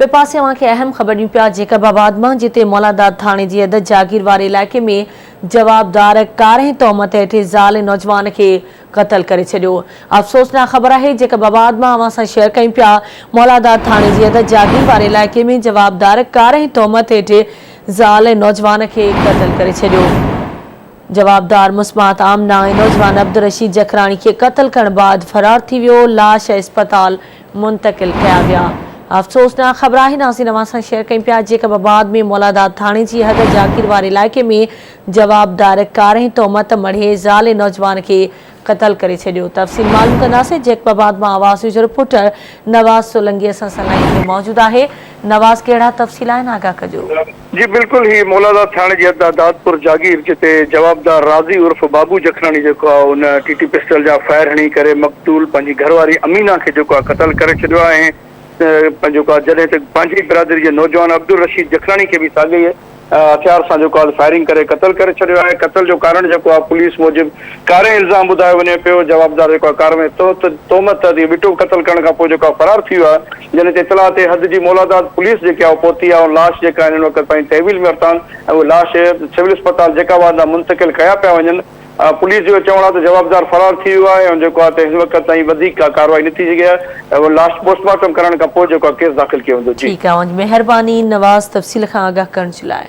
बे पासे अवां खे अहम ख़बरूं पिया जेकबाबाद मां जिते मौलादाद थाणे जी अद जागीर वारे इलाइक़े में जवाबदार 11 तहमत हेठि ज़ाल नौजवान खे क़त्ल करे छॾियो। अफ़सोसनाक ख़बर आहे जेकबाबाद मां अवां सां शेयर कयूं पिया मौलादाद थाणे जी अद जागीर वारे इलाइक़े में जवाबदार 11 तहमत हेठि ज़ाल नौजवान खे क़त्ल करे छॾियो। जवाबदार मुस्मात आमना नौजवान अब्दुल रशीद जखरानी के कत्ल करण बाद फरार थी वियो। लाश अस्पताल मुंतकिल किया विया। अफ़सोसनाक ख़बर आहे नाज़रीन अवां सां शेयर कयूं पिया जेकबाबाद में मौलादाद थाणे जी हद जागीर वारे इलाइक़े में जवाबदार 11 तहमत मढ़े ज़ाल नौजवान के क़त्ल करे छॾियो। तफ़सील मालूम कंदासीं। जेकबाबाद मां आवाज़ जो रिपोर्टर नवाज़ सोलंगी असां सां लाइन में मौजूद आहे। नवाज़ कहिड़ा तफ़सील आहिनि आगाह कजो। जी बिल्कुल ही मौलादाद थाने जी हद दादपुर जागीर जिते जवाबदार राज़ी उर्फ बाबू जखरानी जेको आहे उन टीटी पिस्टल जा फायर हणी करे मक़तूल पंहिंजी घरवारी अमीना के जेको आहे क़त्ल करे छॾियो आहे। जॾहिं त पंहिंजी बिरादरी जे नौजवान अब्दुल रशीद जखरानी के भी साॻे हथियार सां जेको आहे फायरिंग करे क़त्ल करे छॾियो आहे। क़त्ल जो कारण जेको आहे पुलिस मूजिब कारे इल्ज़ाम ॿुधायो वञे पियो। जवाबदार जेको आहे कार में तोहमत बिटो क़त्ल करण खां पोइ जेको आहे फरार थी वियो आहे। जॾहिं ते इतला ते हद जी मौलादाद पुलिस जेकी आहे पहुती आहे और लाश जेका आहिनि हिन वक़्तु पंहिंजी तहवील में वरिता आहिनि ऐं उहे लाश सिविल अस्पताल जेकाबाद मुंतकिल कया पिया वञनि। पुलिस जो चवणु आहे त जवाबदार फरार थी वियो आहे ऐं जेको आहे हिन वक़्त ताईं वधीक कार्रवाई न थी सघी आहे। लाश पोस्टमार्टम करण खां पोइ जेको आहे केस दाख़िल कयो वेंदो। ठीकु आहे, महिरबानी नवाज़ तफ़सील खां आगाह करण जे लाइ।